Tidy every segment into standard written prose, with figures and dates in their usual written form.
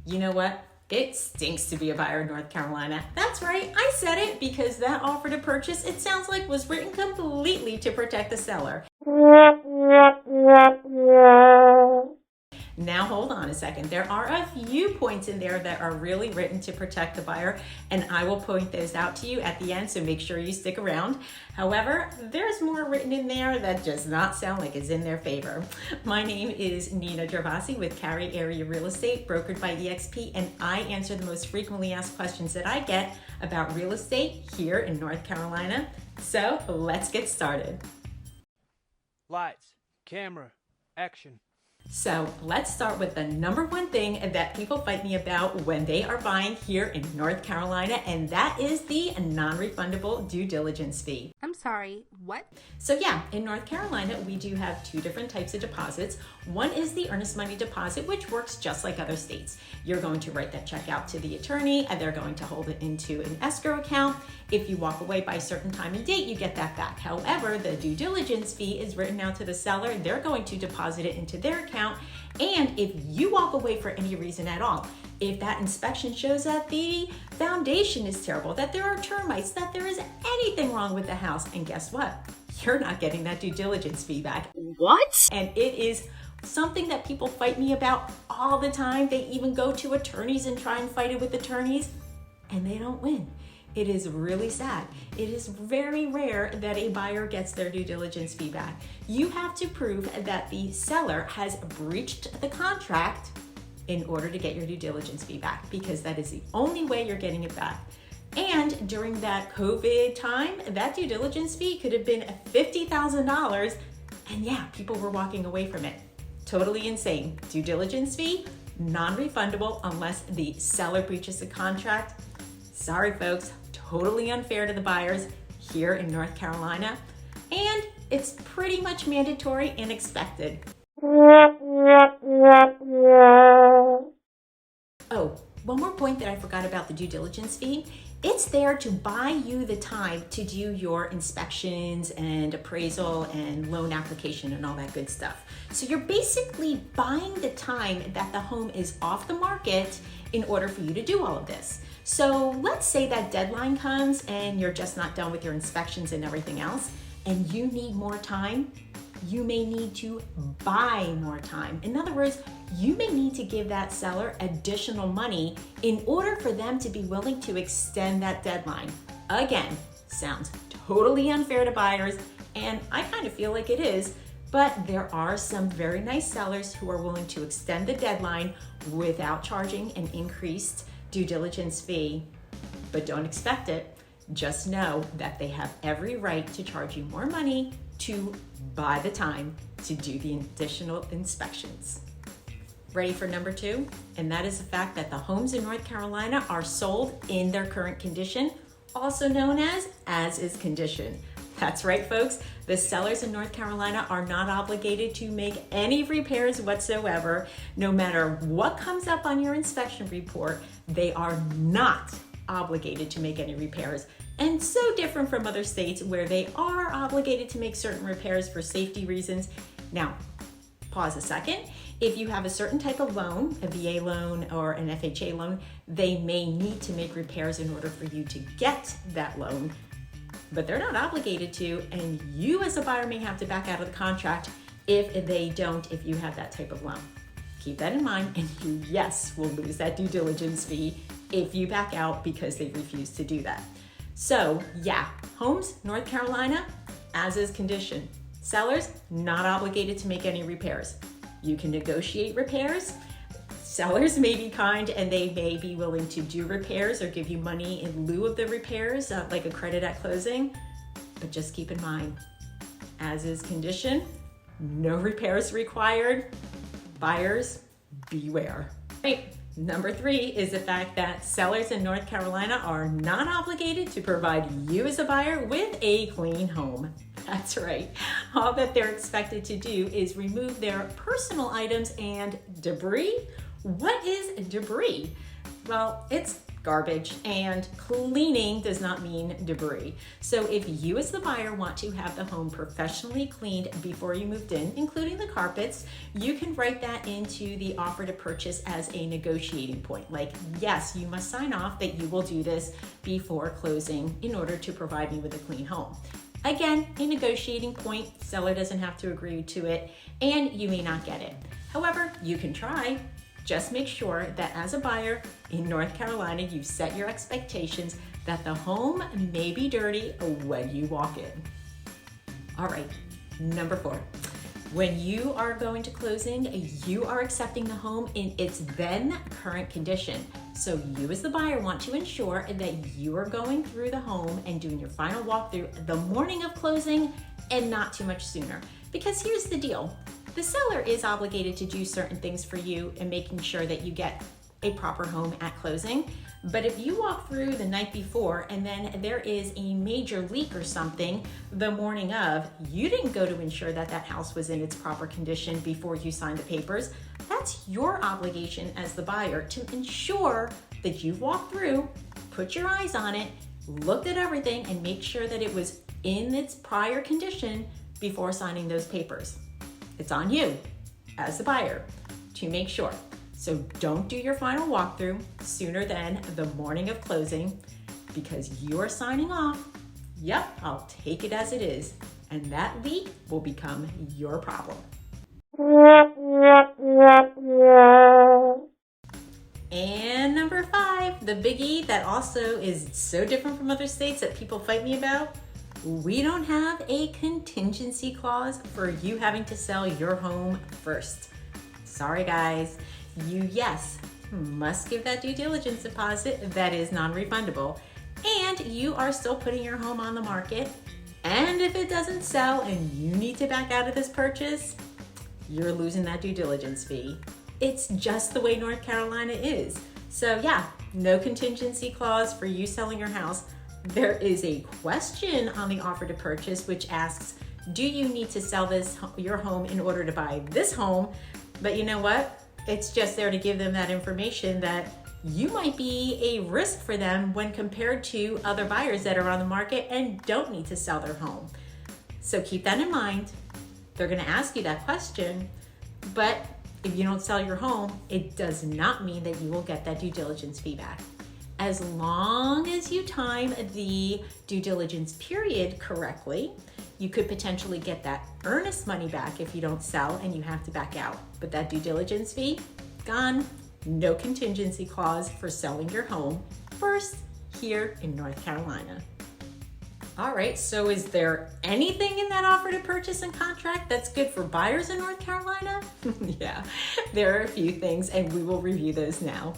You know what? It stinks to be a buyer in North Carolina. That's right, I said it because that offer to purchase, it sounds like, was written completely to protect the seller. Now hold on a second. There are a few points in there that are really written to protect the buyer, and I will point those out to you at the end, so make sure you stick around. However, there's more written in there that does not sound like it's in their favor. My name is Nina Gervasi with Cary Area Real Estate, brokered by EXP, and I answer the most frequently asked questions that I get about real estate here in North Carolina. So let's get started. Lights, camera, action. So let's start with the number one thing that people fight me about when they are buying here in North Carolina, and that is the non-refundable due diligence fee. I'm sorry, what? So yeah, in North Carolina, we do have two different types of deposits. One is the earnest money deposit, which works just like other states. You're going to write that check out to the attorney, and they're going to hold it into an escrow account. If you walk away by a certain time and date, you get that back. However, the due diligence fee is written out to the seller. They're going to deposit it into their account. And if you walk away for any reason at all, if that inspection shows that the foundation is terrible, that there are termites, that there is anything wrong with the house, and guess what? You're not getting that due diligence fee back. What? And it is something that people fight me about all the time. They even go to attorneys and try and fight it with attorneys, and they don't win. It is really sad. It is very rare that a buyer gets their due diligence fee back. You have to prove that the seller has breached the contract in order to get your due diligence fee back, because that is the only way you're getting it back. And during that COVID time, that due diligence fee could have been $50,000, and yeah, people were walking away from it. Totally insane. Due diligence fee, non-refundable unless the seller breaches the contract. Sorry folks, totally unfair to the buyers here in North Carolina, and it's pretty much mandatory and expected. Oh, one more point that I forgot about the due diligence fee. It's there to buy you the time to do your inspections and appraisal and loan application and all that good stuff. So you're basically buying the time that the home is off the market in order for you to do all of this. So let's say that deadline comes and you're just not done with your inspections and everything else, and you need more time. You may need to buy more time. In other words, you may need to give that seller additional money in order for them to be willing to extend that deadline. Again, sounds totally unfair to buyers, and I kind of feel like it is, but there are some very nice sellers who are willing to extend the deadline without charging an increased due diligence fee. But don't expect it. Just know that they have every right to charge you more money to buy the time to do the additional inspections. Ready for number two? And that is the fact that the homes in North Carolina are sold in their current condition, also known as is condition. That's right, folks. The sellers in North Carolina are not obligated to make any repairs whatsoever. No matter what comes up on your inspection report, they are not obligated to make any repairs. And so different from other states where they are obligated to make certain repairs for safety reasons. Now, pause a second. If you have a certain type of loan, a VA loan or an FHA loan, they may need to make repairs in order for you to get that loan, but they're not obligated to, and you as a buyer may have to back out of the contract if they don't, if you have that type of loan. Keep that in mind, and you, yes, will lose that due diligence fee if you back out because they refuse to do that. So yeah, homes, North Carolina, as is condition. Sellers, not obligated to make any repairs. You can negotiate repairs. Sellers may be kind and they may be willing to do repairs or give you money in lieu of the repairs, like a credit at closing. But just keep in mind, as is condition, no repairs required. Buyers, beware. Right. Number three is the fact that sellers in North Carolina are not obligated to provide you as a buyer with a clean home. That's right. All that they're expected to do is remove their personal items and debris. What is debris? Well, it's garbage, and cleaning does not mean debris. So if you as the buyer want to have the home professionally cleaned before you moved in, including the carpets, you can write that into the offer to purchase as a negotiating point. Like, yes, you must sign off that you will do this before closing in order to provide me with a clean home. Again, a negotiating point, seller doesn't have to agree to it, and you may not get it. However, you can try. Just make sure that as a buyer in North Carolina, you've set your expectations that the home may be dirty when you walk in. All right, number 4. When you are going to closing, you are accepting the home in its then current condition. So you as the buyer want to ensure that you are going through the home and doing your final walkthrough the morning of closing and not too much sooner. Because here's the deal. The seller is obligated to do certain things for you in making sure that you get a proper home at closing. But if you walk through the night before and then there is a major leak or something the morning of, you didn't go to ensure that that house was in its proper condition before you signed the papers. That's your obligation as the buyer to ensure that you've walked through, put your eyes on it, looked at everything, and make sure that it was in its prior condition before signing those papers. It's on you as the buyer to make sure. So don't do your final walkthrough sooner than the morning of closing, because you are signing off. Yep, I'll take it as it is. And that leak will become your problem. And number 5, the biggie that also is so different from other states that people fight me about. We don't have a contingency clause for you having to sell your home first. Sorry guys, you must give that due diligence deposit that is non-refundable, and you are still putting your home on the market. And if it doesn't sell and you need to back out of this purchase, you're losing that due diligence fee. It's just the way North Carolina is. So yeah, no contingency clause for you selling your house. There is a question on the offer to purchase which asks, do you need to sell your home in order to buy this home? But you know what? It's just there to give them that information that you might be a risk for them when compared to other buyers that are on the market and don't need to sell their home. So keep that in mind. They're going to ask you that question, but if you don't sell your home, it does not mean that you will get that due diligence fee back. As long as you time the due diligence period correctly, you could potentially get that earnest money back if you don't sell and you have to back out. But that due diligence fee, gone. No contingency clause for selling your home first here in North Carolina. All right, so is there anything in that offer to purchase and contract that's good for buyers in North Carolina? Yeah, there are a few things and we will review those now.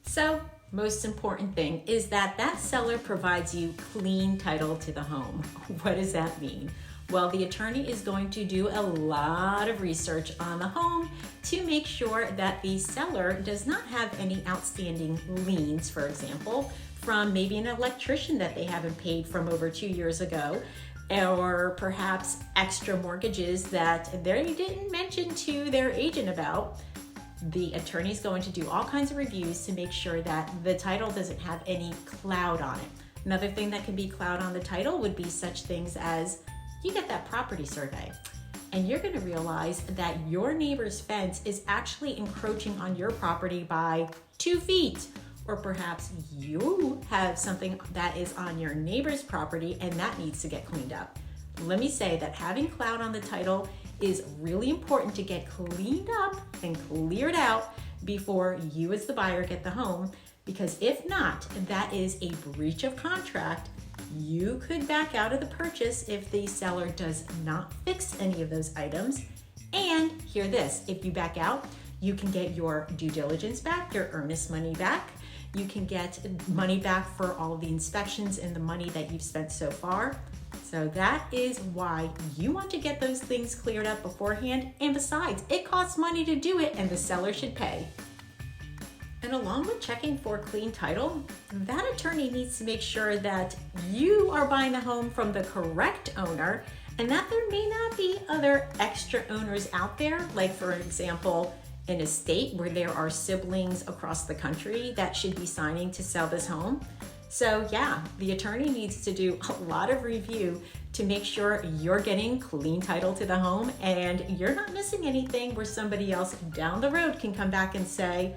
So, most important thing is that that seller provides you clean title to the home. What does that mean? Well, the attorney is going to do a lot of research on the home to make sure that the seller does not have any outstanding liens, for example, from maybe an electrician that they haven't paid from over 2 years ago, or perhaps extra mortgages that they didn't mention to their agent about. The attorney is going to do all kinds of reviews to make sure that the title doesn't have any cloud on it. Another thing that can be cloud on the title would be such things as you get that property survey and you're going to realize that your neighbor's fence is actually encroaching on your property by 2 feet. Or perhaps you have something that is on your neighbor's property and that needs to get cleaned up. Let me say that having cloud on the title is really important to get cleaned up and cleared out before you as the buyer get the home, because if not, that is a breach of contract. You could back out of the purchase if the seller does not fix any of those items. And hear this, if you back out, you can get your due diligence back, your earnest money back. You can get money back for all of the inspections and the money that you've spent so far. So that is why you want to get those things cleared up beforehand. And besides, it costs money to do it and the seller should pay. And along with checking for clean title, that attorney needs to make sure that you are buying the home from the correct owner and that there may not be other extra owners out there, like for example, in a state where there are siblings across the country that should be signing to sell this home. So yeah, the attorney needs to do a lot of review to make sure you're getting clean title to the home and you're not missing anything where somebody else down the road can come back and say,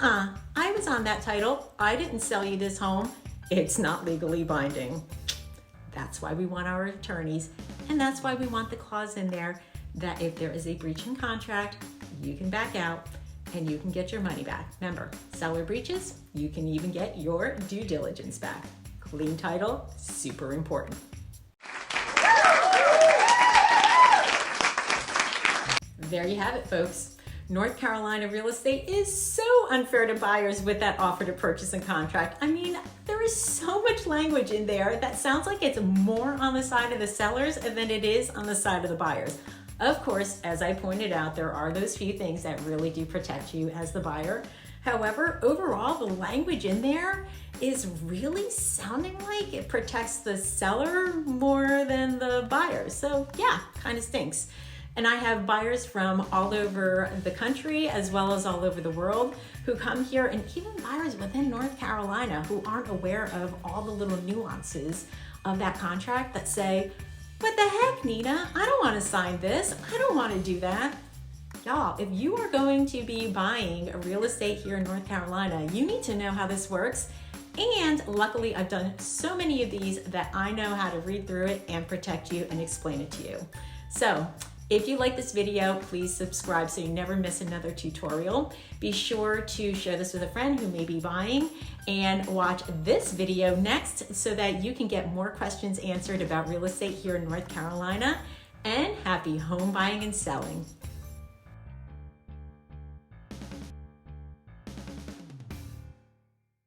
I was on that title. I didn't sell you this home. It's not legally binding. That's why we want our attorneys, and that's why we want the clause in there that if there is a breach in contract, you can back out and you can get your money back. Remember, seller breaches, you can even get your due diligence back. Clean title, super important. There you have it, folks. North Carolina real estate is so unfair to buyers with that offer to purchase and contract. I mean, there is so much language in there that sounds like it's more on the side of the sellers than it is on the side of the buyers. Of course, as I pointed out, there are those few things that really do protect you as the buyer. However, overall, the language in there is really sounding like it protects the seller more than the buyer. So yeah, kind of stinks. And I have buyers from all over the country as well as all over the world who come here, and even buyers within North Carolina who aren't aware of all the little nuances of that contract that say, what the heck, Nina? I don't want to sign this. I don't want to do that. Y'all, if you are going to be buying a real estate here in North Carolina, you need to know how this works. And luckily, I've done so many of these that I know how to read through it and protect you and explain it to you. So if you like this video, please subscribe so you never miss another tutorial. Be sure to share this with a friend who may be buying and watch this video next so that you can get more questions answered about real estate here in North Carolina. And happy home buying and selling.